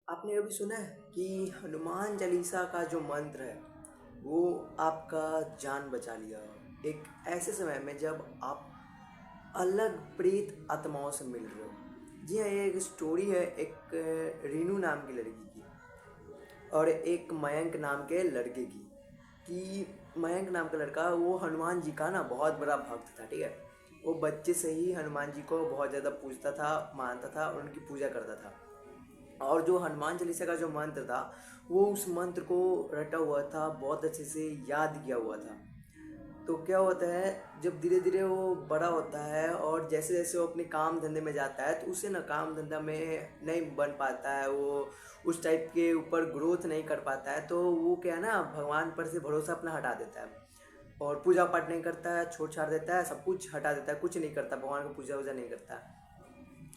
आपने कभी सुना है कि हनुमान चालीसा का जो मंत्र है वो आपका जान बचा लिया एक ऐसे समय में जब आप अलग प्रेत आत्माओं से मिल रहे हो। जी हाँ, ये एक स्टोरी है एक रीनू नाम की लड़की की और एक मयंक नाम के लड़के की। कि मयंक नाम का लड़का वो हनुमान जी का ना बहुत बड़ा भक्त था, ठीक है। वो बच्चे से ही हनुमान जी को बहुत ज़्यादा पूजता था, मानता था और उनकी पूजा करता था। और जो हनुमान चालीसा का जो मंत्र था वो उस मंत्र को रटा हुआ था, बहुत अच्छे से याद किया हुआ था। तो क्या होता है, जब धीरे धीरे वो बड़ा होता है और जैसे जैसे वो अपने काम धंधे में जाता है तो उसे ना काम धंधा में नहीं बन पाता है, वो उस टाइप के ऊपर ग्रोथ नहीं कर पाता है। तो वो क्या है ना, भगवान पर से भरोसा अपना हटा देता है और पूजा पाठ नहीं करता है, छोड़ छाड़ देता है, सब कुछ हटा देता है, कुछ नहीं करता, भगवान को पूजा वूजा नहीं करता है।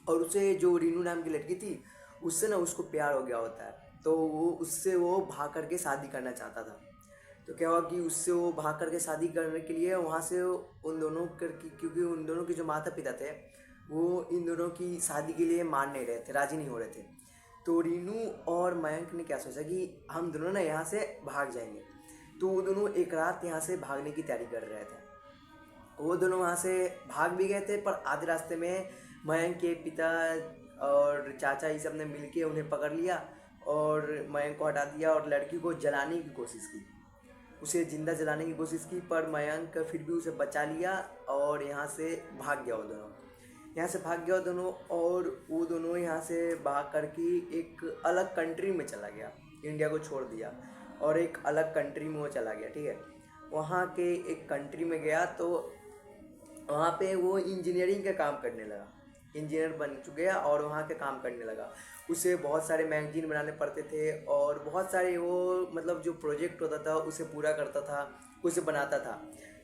और उसे जो रीनू नाम की लड़की थी उससे ना उसको प्यार हो गया होता है। तो वो उससे वो भाग करके शादी करना चाहता था। तो क्या हुआ कि उससे वो भाग करके शादी करने के लिए वहाँ से उन दोनों करके, क्योंकि उन दोनों के जो माता पिता थे वो इन दोनों की शादी के लिए मान नहीं रहे थे, राजी नहीं हो रहे थे। तो रीनू और मयंक ने क्या सोचा कि हम दोनों ना यहाँ से भाग जाएंगे। तो वो दोनों एक रात यहाँ से भागने की तैयारी कर रहे थे। वो दोनों वहाँ से भाग भी गए थे, पर आधे रास्ते में मयंक के पिता और चाचा ये सब ने मिलके उन्हें पकड़ लिया और मयंक को हटा दिया और लड़की को जलाने की कोशिश की, उसे जिंदा जलाने की कोशिश की। पर मयंक फिर भी उसे बचा लिया और यहाँ से भाग गया वो दोनों। यहाँ से भाग गया वो दोनों और वो दोनों यहाँ से भाग करके एक अलग कंट्री में चला गया, इंडिया को छोड़ दिया और एक अलग कंट्री में वो चला गया, ठीक है। वहाँ के एक कंट्री में गया तो वहाँ पे वो इंजीनियरिंग का काम करने लगा, इंजीनियर बन गया और वहाँ के काम करने लगा। उसे बहुत सारे मैगजीन बनाने पड़ते थे और बहुत सारे वो मतलब जो प्रोजेक्ट होता था उसे पूरा करता था, उसे बनाता था।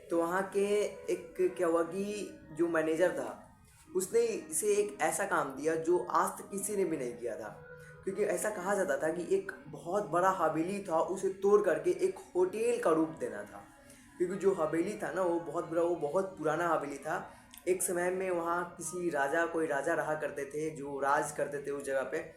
तो वहाँ के एक क्या हुआ कि जो मैनेजर था उसने इसे एक ऐसा काम दिया जो आज तक किसी ने भी नहीं किया था। क्योंकि ऐसा कहा जाता था कि एक बहुत बड़ा हवेली था, उसे तोड़ करके एक होटल का रूप देना था। क्योंकि जो हवेली था ना वो बहुत बड़ा, वो बहुत पुराना हवेली था। एक समय में वहाँ किसी राजा, कोई राजा रहा करते थे जो राज करते थे उस जगह पे।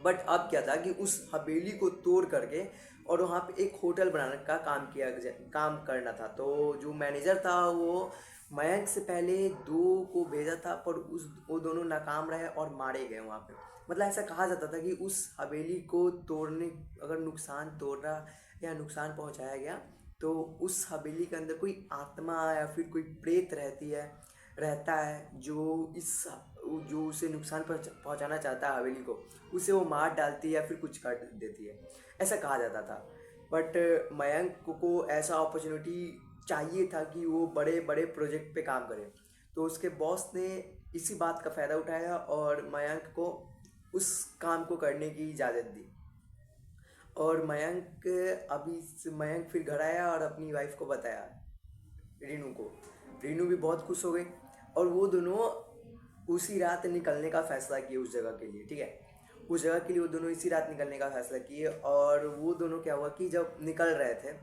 बट अब क्या था कि उस हवेली को तोड़ करके और वहाँ पे एक होटल बनाने का काम करना था। तो जो मैनेजर था वो मयंक से पहले दो को भेजा था, पर उस वो दोनों नाकाम रहे और मारे गए वहाँ पे। मतलब ऐसा कहा जाता था कि उस हवेली को तोड़ने, अगर नुकसान तोड़ा या नुकसान पहुँचाया गया तो उस हवेली के अंदर कोई आत्मा या फिर कोई प्रेत रहता है जो इस जो उसे नुकसान पहुंचाना चाहता है हवेली को, उसे वो मार डालती है या फिर कुछ कर देती है, ऐसा कहा जाता था। बट मयंक को ऐसा अपॉर्चुनिटी चाहिए था कि वो बड़े बड़े प्रोजेक्ट पे काम करे। तो उसके बॉस ने इसी बात का फ़ायदा उठाया और मयंक को उस काम को करने की इजाज़त दी। और मयंक फिर घर आया और अपनी वाइफ को बताया, रीनू को। रीनू भी बहुत खुश हो गई और वो दोनों उसी रात निकलने का फैसला किए उस जगह के लिए, ठीक है। उस जगह के लिए वो दोनों इसी रात निकलने का फैसला किए। और वो दोनों क्या हुआ कि जब निकल रहे थे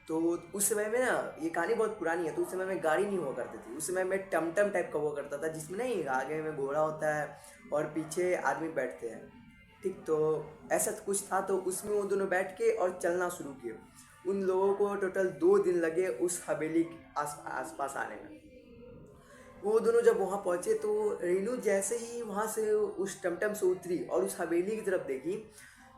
तो उस समय में ना, ये कहानी बहुत पुरानी है, तो उस समय में गाड़ी नहीं हुआ करती थी। उस समय में टमटम टाइप का हुआ करता था जिसमें नहीं आगे में घोड़ा होता है और पीछे आदमी बैठते हैं, ठीक। तो ऐसा तो कुछ था, तो उसमें वो दोनों बैठ के और चलना शुरू किए। उन लोगों को टोटल 2 दिन लगे उस हवेली के आस पास आने में। वो दोनों जब वहाँ पहुँचे तो रीनू जैसे ही वहाँ से उस टमटम से उतरी और उस हवेली की तरफ देखी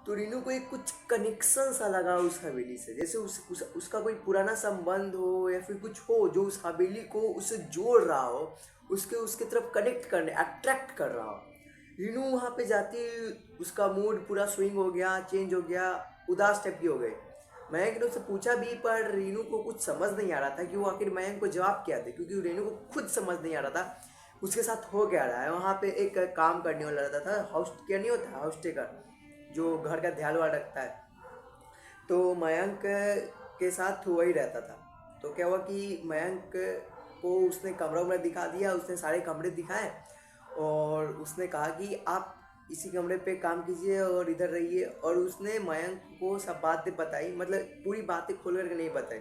तो रीनू को एक कुछ कनेक्शन सा लगा उस हवेली से, जैसे उसका कोई पुराना संबंध हो या फिर कुछ हो जो उस हवेली को उससे जोड़ रहा हो, उसके उसके तरफ कनेक्ट करने, अट्रैक्ट कर रहा हो। रीनू वहाँ पे जाती, उसका मूड पूरा स्विंग हो गया, चेंज हो गया, उदास टाइप की हो गई। मयंक ने उससे पूछा भी पर रीनू को कुछ समझ नहीं आ रहा था कि वो आखिर मयंक को जवाब क्या दे, क्योंकि रीनू को खुद समझ नहीं आ रहा था उसके साथ हो क्या रहा है। वहाँ पे एक काम करने वाला रहता था, हाउस क्या नहीं होता, हाउस टेकर, जो घर का ध्यान वाला रखता है। तो मयंक के साथ वही रहता था। तो क्या हुआ कि मयंक को उसने कमरा उमरा दिखा दिया, उसने सारे कमरे दिखाए और उसने कहा कि आप इसी कमरे पे काम कीजिए और इधर रहिए। और उसने मयंक को सब बातें बताई, मतलब पूरी बातें खोल करके नहीं बताई,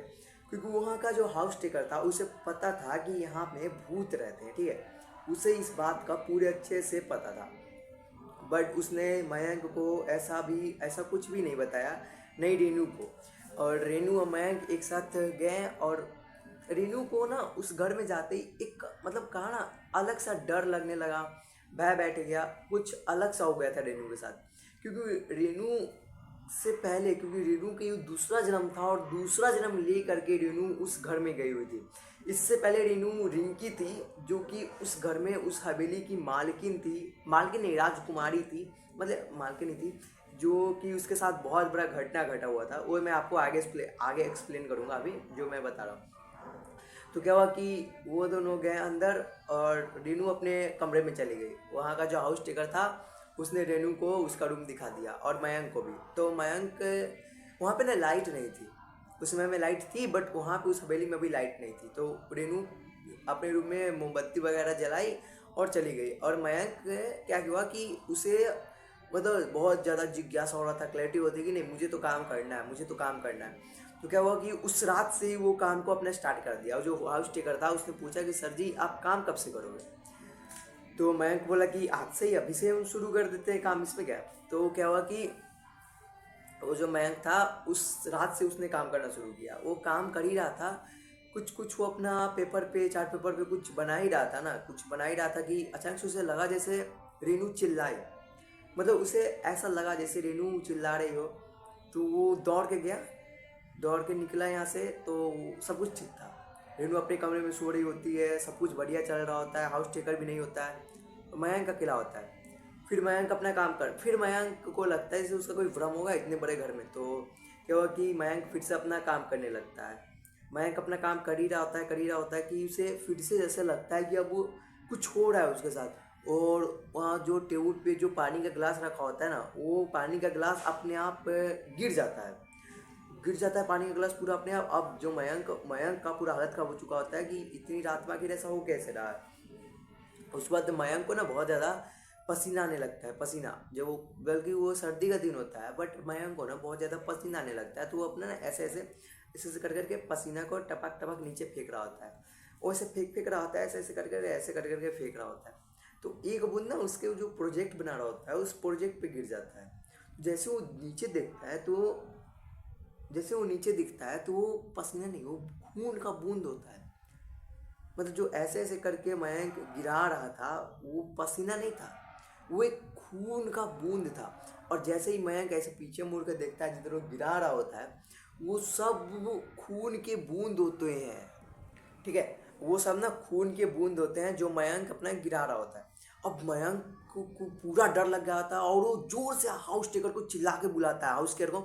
क्योंकि वहाँ का जो हाउस टेकर था उसे पता था कि यहाँ में भूत रहते हैं, ठीक है। उसे इस बात का पूरे अच्छे से पता था। बट उसने मयंक को ऐसा कुछ भी नहीं बताया, नहीं रेनू को। और रेनू और मयंक एक साथ गए और रेनू को ना उस घर में जाते ही एक मतलब कहा ना अलग सा डर लगने लगा, भय बैठ गया, कुछ अलग सा हो गया था रेनू के साथ। क्योंकि रेनू से पहले, क्योंकि रेनू का ये दूसरा जन्म था और दूसरा जन्म ले करके रेनू उस घर में गई हुई थी। इससे पहले रेनू रिंकी थी, जो कि उस घर में उस हवेली की मालकिन थी, मालकिन नहीं राजकुमारी थी, मतलब मालकिन ही थी, जो कि उसके साथ बहुत बड़ा घटना घटा हुआ था। वो मैं आपको आगे एक्सप्लेन करूँगा अभी जो मैं बता रहा हूँ। तो क्या हुआ कि वो दोनों गए अंदर और रेनू अपने कमरे में चली गई। वहाँ का जो हाउस टेकर था उसने रेनू को उसका रूम दिखा दिया और मयंक को भी। तो मयंक, वहाँ पे ना लाइट नहीं थी, उस समय में लाइट थी बट वहाँ पे उस हवेली में भी लाइट नहीं थी। तो रेनू अपने रूम में मोमबत्ती वगैरह जलाई और चली गई। और मयंक क्या हुआ कि उसे मतलब बहुत ज़्यादा जिज्ञासा हो रहा था, क्लैरिटी होती कि नहीं मुझे तो काम करना है, मुझे तो काम करना है। तो क्या हुआ कि उस रात से ही वो काम को अपना स्टार्ट कर दिया। और जो हाउस टेकर था उसने पूछा कि सर जी आप काम कब से करोगे? तो मयंक बोला कि आज से ही, अभी से हम शुरू कर देते हैं काम, इसमें क्या है। तो क्या हुआ कि वो जो मयंक था उस रात से उसने काम करना शुरू किया। वो काम कर ही रहा था, कुछ कुछ वो अपना पेपर पे, चार्ट पेपर पे कुछ बना ही रहा था ना, कुछ बना ही रहा था कि अचानक से उसे लगा जैसे रेनू चिल्लाई। मतलब उसे ऐसा लगा जैसे रेनू चिल्ला रही हो। तो वो दौड़ के गया, दौड़ के निकला यहाँ से, तो सब कुछ ठीक था। रेनू अपने कमरे में सो रही होती है, सब कुछ बढ़िया चल रहा होता है, हाउस टेकर भी नहीं होता है, मयंक अकेला होता है। फिर मयंक अपना काम कर, फिर मयंक को लगता है जैसे उसका कोई भ्रम होगा इतने बड़े घर में। तो क्या हुआ कि मयंक फिर से अपना काम करने लगता है। मयंक अपना काम कर ही रहा होता है, कर ही रहा होता है कि उसे फिर से जैसे लगता है कि अब वो कुछ हो रहा है उसके साथ। और वहाँ जो टेबल पे जो पानी का गिलास रखा होता है ना, वो पानी का गिलास अपने आप गिर जाता है, गिर जाता है पानी का गिलास पूरा अपने आप। अब जो मयंक का पूरा हालत खराब हो चुका होता है कि इतनी रात में आखिर ऐसा हो कैसे रहा है। उसके बाद मयंक को ना बहुत ज़्यादा पसीना आने लगता है, पसीना जब वो, बल्कि वो सर्दी का दिन होता है बट मयंक को ना बहुत ज़्यादा पसीना आने लगता है। तो वो अपना ना ऐसे ऐसे ऐसे ऐसे कर करके पसीना को टपक टपक नीचे फेंक रहा होता है। वो ऐसे फेंक फेंक रहा होता है, ऐसे ऐसे कर करके, ऐसे कर करके फेंक रहा होता है। तो एक बूंद ना उसके जो प्रोजेक्ट बना रहा होता है उस प्रोजेक्ट पे गिर जाता है। जैसे वो नीचे देखता है तो जैसे वो नीचे दिखता है तो वो पसीना नहीं, वो खून का बूंद होता है। मतलब जो ऐसे ऐसे करके मयंक गिरा रहा था वो पसीना नहीं था, वो एक खून का बूंद था। और जैसे ही मयंक ऐसे पीछे मुड़ कर देखता है जिधर वो गिरा रहा होता है, वो सब वो खून के बूंद होते हैं, ठीक है। वो सब ना खून के बूंद होते हैं जो मयंक अपना गिरा रहा होता है। अब मयंक को पूरा डर लग गया था और वो जोर से हाउस टेकर को चिल्ला के बुलाता है, हाउस केयर को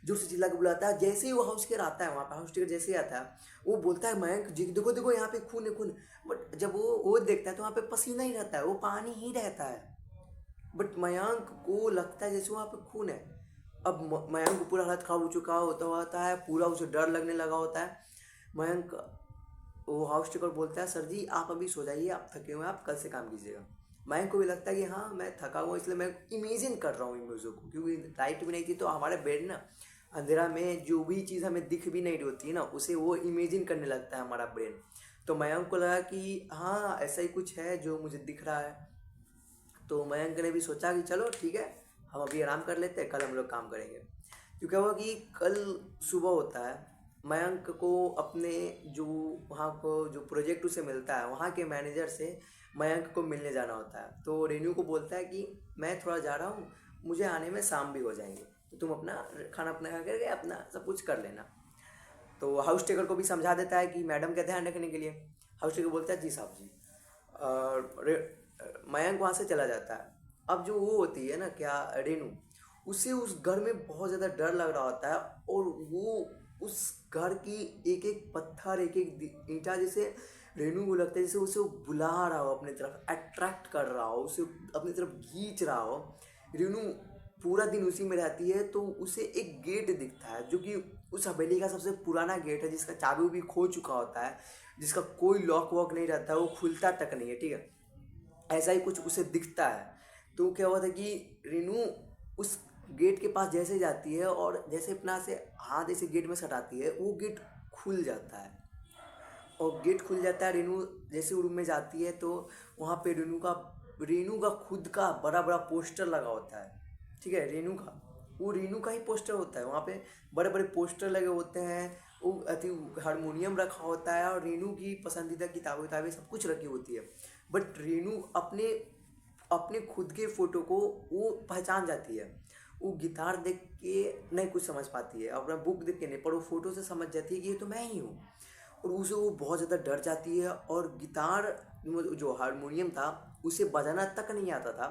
जोर से चिल्ला के बुलाता है। जैसे ही वो हाउस केयर आता है, वहाँ पे हाउस टेकर जैसे ही आता है वो बोलता है मयंक जी देखो देखो यहाँ पे खून है, खून। बट जब वो देखता है तो वहाँ पे पसीना ही रहता है, वो पानी ही रहता है। बट मयंक को लगता है जैसे वहाँ पे खून है। अब मयंक को पूरा हालत खराब हो चुका होता है, पूरा उसे डर लगने लगा होता है। मयंक, वो हाउस टेकर बोलता है सर जी आप अभी सो जाइए, आप थके हुए हैं, आप कल से काम कीजिएगा। मयंक को भी लगता है कि हाँ मैं थका हुआ, इसलिए मैं इमेजिन कर रहा हूँ इमेजों को, क्योंकि लाइट भी नहीं थी तो हमारे बेड ना अंधेरा में जो भी चीज़ हमें दिख भी नहीं रही होती है ना उसे वो इमेजिन करने लगता है हमारा ब्रेन। तो मयंक को लगा कि हाँ ऐसा ही कुछ है जो मुझे दिख रहा है। तो मयंक ने भी सोचा कि चलो ठीक है हम अभी आराम कर लेते हैं, कल हम लोग काम करेंगे। तो क्या हुआ कि कल सुबह होता है, मयंक को अपने जो वहाँ को जो प्रोजेक्ट उसे मिलता है वहाँ के मैनेजर से मयंक को मिलने जाना होता है। तो रेनू को बोलता है कि मैं थोड़ा जा रहा हूँ, मुझे आने में शाम भी हो जाएंगे, तो तुम अपना खाना अपना खा करके अपना सब कुछ कर लेना। तो हाउस टेकर को भी समझा देता है कि मैडम का ध्यान रखने के लिए। हाउस टेकर बोलता है जी साहब जी। मयंक वहाँ से चला जाता है। अब जो वो होती है ना क्या रेनू, उसे उस घर में बहुत ज़्यादा डर लग रहा होता है। और वो उस घर की एक एक पत्थर, एक एक ईंटा जैसे रेनू को लगता है जैसे उसे वो बुला रहा हो अपनी तरफ, अट्रैक्ट कर रहा हो, उसे अपनी तरफ खींच रहा हो। रेनू पूरा दिन उसी में रहती है। तो उसे एक गेट दिखता है जो कि उस हवेली का सबसे पुराना गेट है, जिसका चाबी भी खो चुका होता है, जिसका कोई लॉक वॉक नहीं रहता है, वो खुलता तक नहीं है, ठीक है। ऐसा ही कुछ उसे दिखता है। तो क्या हुआ था कि रेनू उस गेट के पास जैसे जाती है और जैसे अपना से हाथ ऐसे गेट में सटाती है, वो गेट खुल जाता है। और गेट खुल जाता है, रेनू जैसे रूम में जाती है तो वहाँ पे रेनू का रेनू का खुद का बड़ा बड़ा पोस्टर लगा होता है, ठीक है, रेनू का, वो रेनू का ही पोस्टर होता है, वहाँ पे बड़े बड़े पोस्टर लगे होते हैं, वो अति हारमोनियम रखा होता है और रेनू की पसंदीदा किताबें किताबें सब कुछ रखी होती है। बट रेनू अपने अपने खुद के फ़ोटो को वो पहचान जाती है। वो गिटार देख के नहीं कुछ समझ पाती है, अपना बुक देख के नहीं, पर वो फ़ोटो से समझ जाती है कि ये तो मैं ही हूँ। और उसे वो बहुत ज़्यादा डर जाती है और गिटार जो हारमोनियम था उसे बजाना तक नहीं आता था।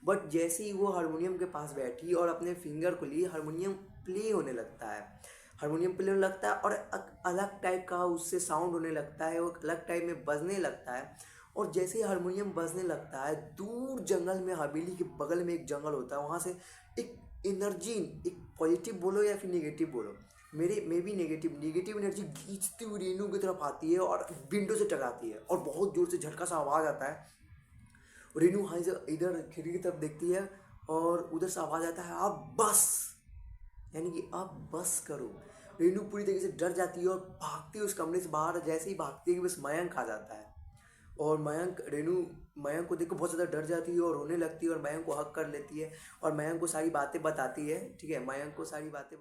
बट जैसे ही वो हारमोनियम के पास बैठी और अपने फिंगर को लिए, हारमोनियम प्ले होने लगता है, हारमोनियम प्ले होने लगता है और अलग टाइप का उससे साउंड होने लगता है, वो अलग टाइप में बजने लगता है। और जैसे ही हारमोनियम बजने लगता है, दूर जंगल में, हवेली के बगल में एक जंगल होता है, वहाँ से एक एनर्जी, एक पॉजिटिव बोलो या फिर नेगेटिव बोलो, मेरे में भी नेगेटिव नेगेटिव एनर्जी खींचती हुई रेनू की तरफ आती है और विंडो से टकराती है और बहुत जोर से झटका सा आवाज़ आता है। रेनू हाई से इधर खिड़की की तरफ देखती है और उधर से आवाज़ आता है, अब बस, यानी कि अब बस करो। रेनू पूरी तरीके से डर जाती है और भागती है उस कमरे से बाहर। जैसे ही भागती है कि बस मयंक आ जाता है और मयंक को देख कर बहुत ज़्यादा डर जाती है और रोने लगती है और मयंक को हक कर लेती है और मयंक को सारी बातें बताती है, ठीक है, मयंक को सारी बातें